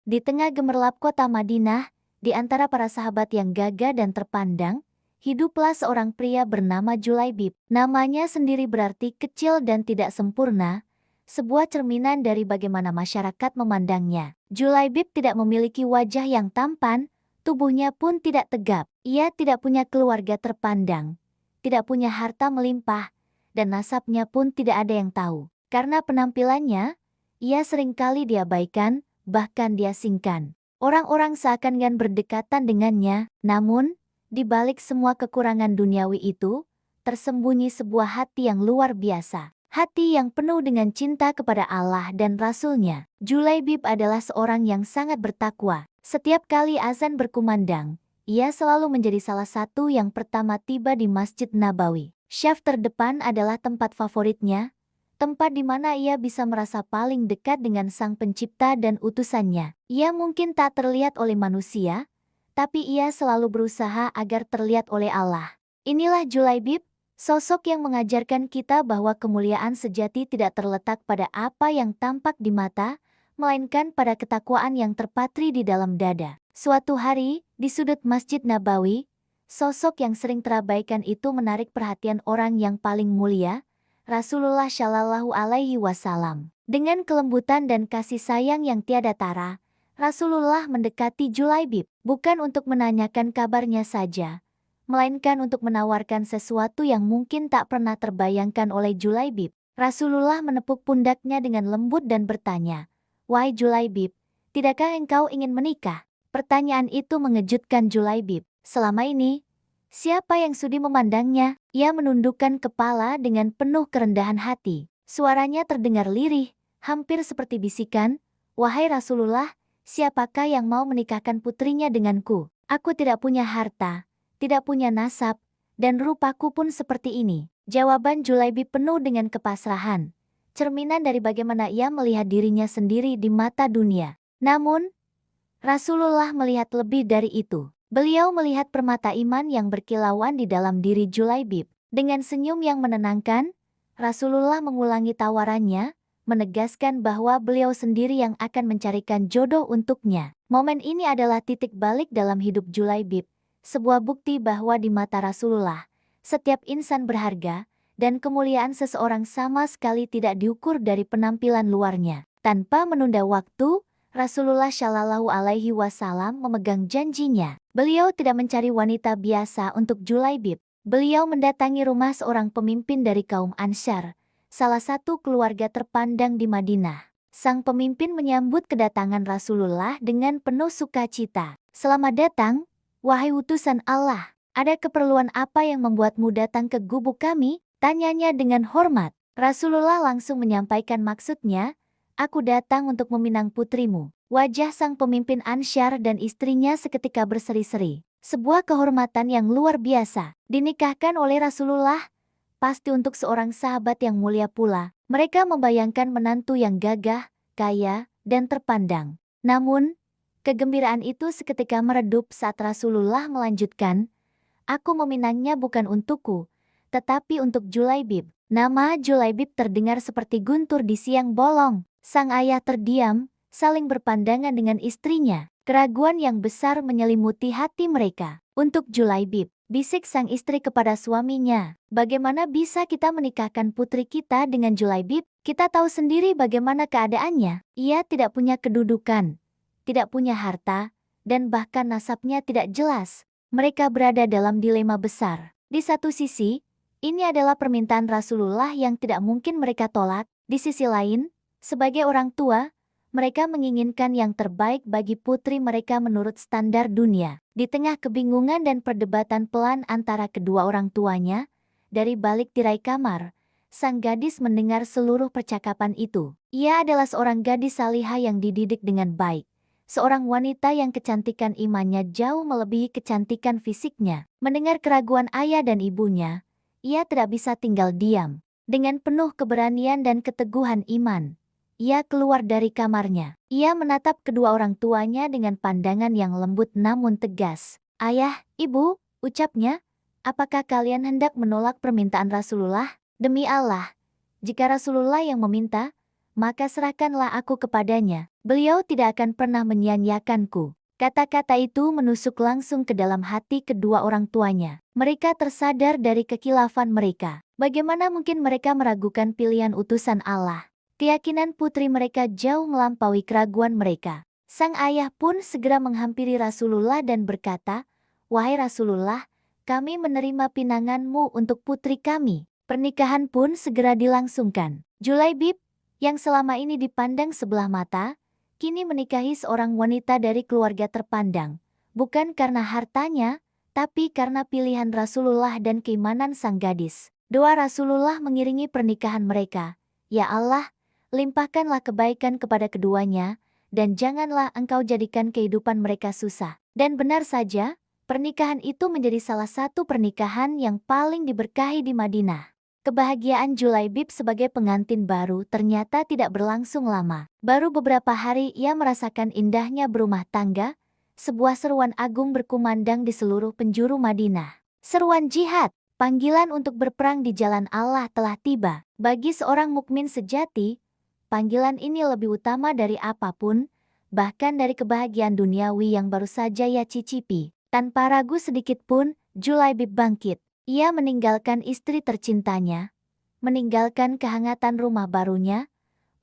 Di tengah gemerlap kota Madinah, di antara para sahabat yang gagah dan terpandang, hiduplah seorang pria bernama Julaibib. Namanya sendiri berarti kecil dan tidak sempurna, sebuah cerminan dari bagaimana masyarakat memandangnya. Julaibib tidak memiliki wajah yang tampan, tubuhnya pun tidak tegap. Ia tidak punya keluarga terpandang, tidak punya harta melimpah, dan nasabnya pun tidak ada yang tahu. Karena penampilannya, ia seringkali diabaikan, bahkan diasingkan. Orang-orang seakan-akan berdekatan dengannya, namun, di balik semua kekurangan duniawi itu, tersembunyi sebuah hati yang luar biasa. Hati yang penuh dengan cinta kepada Allah dan Rasul-Nya. Julaibib adalah seorang yang sangat bertakwa. Setiap kali azan berkumandang, ia selalu menjadi salah satu yang pertama tiba di Masjid Nabawi. Syaf terdepan adalah tempat favoritnya, tempat di mana ia bisa merasa paling dekat dengan Sang Pencipta dan utusannya. Ia mungkin tak terlihat oleh manusia, tapi ia selalu berusaha agar terlihat oleh Allah. Inilah Julaibib, sosok yang mengajarkan kita bahwa kemuliaan sejati tidak terletak pada apa yang tampak di mata, melainkan pada ketakwaan yang terpatri di dalam dada. Suatu hari, di sudut Masjid Nabawi, sosok yang sering terabaikan itu menarik perhatian orang yang paling mulia, Rasulullah Shallallahu Alaihi Wasallam. Dengan kelembutan dan kasih sayang yang tiada tara, Rasulullah mendekati Julaibib, bukan untuk menanyakan kabarnya saja, melainkan untuk menawarkan sesuatu yang mungkin tak pernah terbayangkan oleh Julaibib. Rasulullah menepuk pundaknya dengan lembut dan bertanya, "Wahai Julaibib, tidakkah engkau ingin menikah?" Pertanyaan itu mengejutkan Julaibib. Selama ini, siapa yang sudi memandangnya? Ia menundukkan kepala dengan penuh kerendahan hati. Suaranya terdengar lirih, hampir seperti bisikan, "Wahai Rasulullah, siapakah yang mau menikahkan putrinya denganku? Aku tidak punya harta, tidak punya nasab, dan rupaku pun seperti ini." Jawaban Julaibib penuh dengan kepasrahan, cerminan dari bagaimana ia melihat dirinya sendiri di mata dunia. Namun, Rasulullah melihat lebih dari itu. Beliau melihat permata iman yang berkilauan di dalam diri Julaibib. Dengan senyum yang menenangkan, Rasulullah mengulangi tawarannya, menegaskan bahwa beliau sendiri yang akan mencarikan jodoh untuknya. Momen ini adalah titik balik dalam hidup Julaibib, sebuah bukti bahwa di mata Rasulullah, setiap insan berharga, dan kemuliaan seseorang sama sekali tidak diukur dari penampilan luarnya. Tanpa menunda waktu, Rasulullah Shallallahu Alaihi Wasallam memegang janjinya. Beliau tidak mencari wanita biasa untuk Julaibib. Beliau mendatangi rumah seorang pemimpin dari kaum Ansyar, salah satu keluarga terpandang di Madinah. Sang pemimpin menyambut kedatangan Rasulullah dengan penuh sukacita. "Selamat datang, wahai utusan Allah. Ada keperluan apa yang membuatmu datang ke gubuk kami?" Tanyanya dengan hormat. Rasulullah langsung menyampaikan maksudnya, "Aku datang untuk meminang putrimu." Wajah sang pemimpin Ansyar dan istrinya seketika berseri-seri. Sebuah kehormatan yang luar biasa. Dinikahkan oleh Rasulullah, pasti untuk seorang sahabat yang mulia pula. Mereka membayangkan menantu yang gagah, kaya, dan terpandang. Namun, kegembiraan itu seketika meredup saat Rasulullah melanjutkan, "Aku meminangnya bukan untukku, tetapi untuk Julaibib." Nama Julaibib terdengar seperti guntur di siang bolong. Sang ayah terdiam, saling berpandangan dengan istrinya. Keraguan yang besar menyelimuti hati mereka. "Untuk Julaibib," bisik sang istri kepada suaminya, "bagaimana bisa kita menikahkan putri kita dengan Julaibib? Kita tahu sendiri bagaimana keadaannya. Ia tidak punya kedudukan, tidak punya harta, dan bahkan nasabnya tidak jelas." Mereka berada dalam dilema besar. Di satu sisi, ini adalah permintaan Rasulullah yang tidak mungkin mereka tolak. Di sisi lain, sebagai orang tua, mereka menginginkan yang terbaik bagi putri mereka menurut standar dunia. Di tengah kebingungan dan perdebatan pelan antara kedua orang tuanya, dari balik tirai kamar, sang gadis mendengar seluruh percakapan itu. Ia adalah seorang gadis salihah yang dididik dengan baik. Seorang wanita yang kecantikan imannya jauh melebihi kecantikan fisiknya. Mendengar keraguan ayah dan ibunya, ia tidak bisa tinggal diam. Dengan penuh keberanian dan keteguhan iman, ia keluar dari kamarnya. Ia menatap kedua orang tuanya dengan pandangan yang lembut namun tegas. "Ayah, ibu," ucapnya, "apakah kalian hendak menolak permintaan Rasulullah? Demi Allah, jika Rasulullah yang meminta, maka serahkanlah aku kepadanya. Beliau tidak akan pernah menyia-nyiakanku. Kata-kata itu menusuk langsung ke dalam hati kedua orang tuanya. Mereka tersadar dari kekilafan mereka. Bagaimana mungkin mereka meragukan pilihan utusan Allah? Keyakinan putri mereka jauh melampaui keraguan mereka. Sang ayah pun segera menghampiri Rasulullah dan berkata, "Wahai Rasulullah, kami menerima pinanganmu untuk putri kami." Pernikahan pun segera dilangsungkan. Julaibib, yang selama ini dipandang sebelah mata, kini menikahi seorang wanita dari keluarga terpandang. Bukan karena hartanya, tapi karena pilihan Rasulullah dan keimanan sang gadis. Doa Rasulullah mengiringi pernikahan mereka. Ya Allah, limpahkanlah kebaikan kepada keduanya, dan janganlah Engkau jadikan kehidupan mereka susah. Dan benar saja, pernikahan itu menjadi salah satu pernikahan yang paling diberkahi di Madinah. Kebahagiaan Julaibib sebagai pengantin baru ternyata tidak berlangsung lama. Baru beberapa hari ia merasakan indahnya berumah tangga, sebuah seruan agung berkumandang di seluruh penjuru Madinah. Seruan jihad, panggilan untuk berperang di jalan Allah telah tiba. Bagi seorang mukmin sejati, panggilan ini lebih utama dari apapun, bahkan dari kebahagiaan duniawi yang baru saja ia cicipi. Tanpa ragu sedikit pun, Julaibib bangkit. Ia meninggalkan istri tercintanya, meninggalkan kehangatan rumah barunya,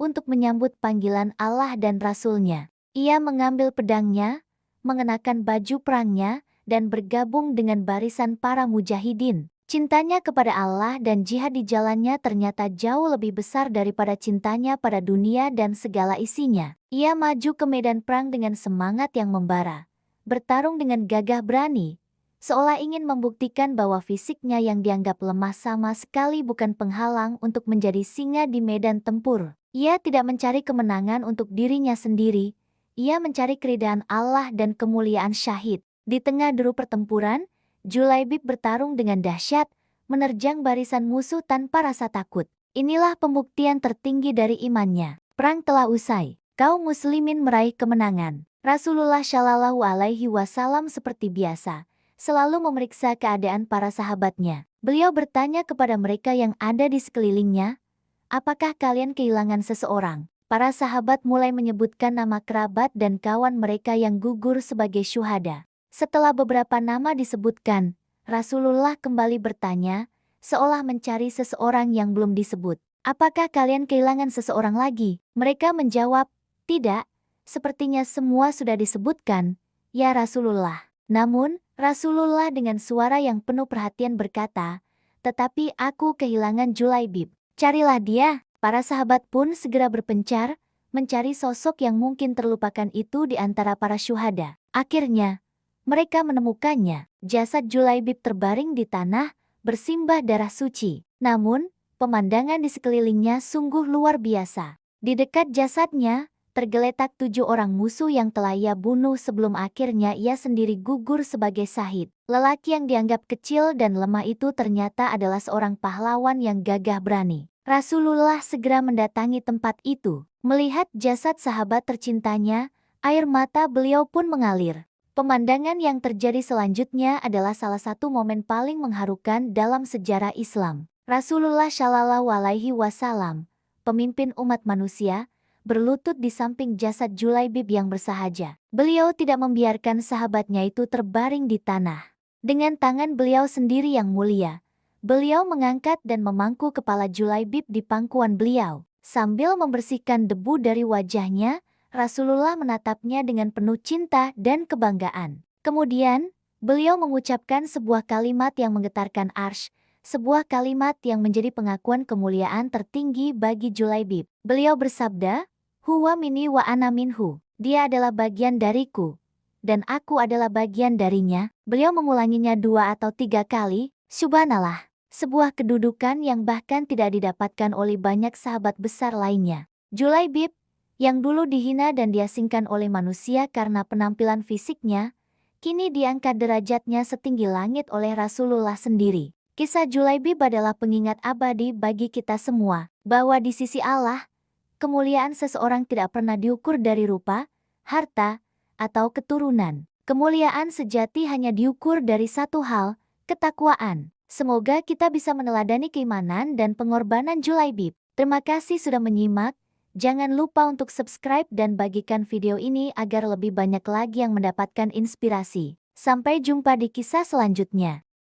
untuk menyambut panggilan Allah dan Rasul-Nya. Ia mengambil pedangnya, mengenakan baju perangnya, dan bergabung dengan barisan para mujahidin. Cintanya kepada Allah dan jihad di jalannya ternyata jauh lebih besar daripada cintanya pada dunia dan segala isinya. Ia maju ke medan perang dengan semangat yang membara, bertarung dengan gagah berani, seolah ingin membuktikan bahwa fisiknya yang dianggap lemah sama sekali bukan penghalang untuk menjadi singa di medan tempur. Ia tidak mencari kemenangan untuk dirinya sendiri, ia mencari keridhaan Allah dan kemuliaan syahid. Di tengah deru pertempuran, Julaibib bertarung dengan dahsyat, menerjang barisan musuh tanpa rasa takut. Inilah pembuktian tertinggi dari imannya. Perang telah usai, kaum muslimin meraih kemenangan. Rasulullah Shallallahu Alaihi Wasallam seperti biasa selalu memeriksa keadaan para sahabatnya. Beliau bertanya kepada mereka yang ada di sekelilingnya, "Apakah kalian kehilangan seseorang?" Para sahabat mulai menyebutkan nama kerabat dan kawan mereka yang gugur sebagai syuhada. Setelah beberapa nama disebutkan, Rasulullah kembali bertanya, seolah mencari seseorang yang belum disebut. "Apakah kalian kehilangan seseorang lagi?" Mereka menjawab, "Tidak, sepertinya semua sudah disebutkan, ya Rasulullah." Namun, Rasulullah dengan suara yang penuh perhatian berkata, "Tetapi aku kehilangan Julaibib. Carilah dia." Para sahabat pun segera berpencar, mencari sosok yang mungkin terlupakan itu di antara para syuhada. Akhirnya, mereka menemukannya. Jasad Julaibib terbaring di tanah, bersimbah darah suci. Namun, pemandangan di sekelilingnya sungguh luar biasa. Di dekat jasadnya, tergeletak 7 orang musuh yang telah ia bunuh sebelum akhirnya ia sendiri gugur sebagai syahid. Lelaki yang dianggap kecil dan lemah itu ternyata adalah seorang pahlawan yang gagah berani. Rasulullah segera mendatangi tempat itu. Melihat jasad sahabat tercintanya, air mata beliau pun mengalir. Pemandangan yang terjadi selanjutnya adalah salah satu momen paling mengharukan dalam sejarah Islam. Rasulullah Shallallahu Alaihi Wasallam, pemimpin umat manusia, berlutut di samping jasad Julaibib yang bersahaja. Beliau tidak membiarkan sahabatnya itu terbaring di tanah. Dengan tangan beliau sendiri yang mulia, beliau mengangkat dan memangku kepala Julaibib di pangkuan beliau. Sambil membersihkan debu dari wajahnya, Rasulullah menatapnya dengan penuh cinta dan kebanggaan. Kemudian, beliau mengucapkan sebuah kalimat yang menggetarkan arsy, sebuah kalimat yang menjadi pengakuan kemuliaan tertinggi bagi Julaibib. Beliau bersabda, "Huwa minni wa ana minhu." Dia adalah bagian dariku, dan aku adalah bagian darinya. Beliau mengulanginya 2 atau 3 kali, subhanallah. Sebuah kedudukan yang bahkan tidak didapatkan oleh banyak sahabat besar lainnya. Julaibib, yang dulu dihina dan diasingkan oleh manusia karena penampilan fisiknya, kini diangkat derajatnya setinggi langit oleh Rasulullah sendiri. Kisah Julaibib adalah pengingat abadi bagi kita semua, bahwa di sisi Allah, kemuliaan seseorang tidak pernah diukur dari rupa, harta, atau keturunan. Kemuliaan sejati hanya diukur dari satu hal, ketakwaan. Semoga kita bisa meneladani keimanan dan pengorbanan Julaibib. Terima kasih sudah menyimak. Jangan lupa untuk subscribe dan bagikan video ini agar lebih banyak lagi yang mendapatkan inspirasi. Sampai jumpa di kisah selanjutnya.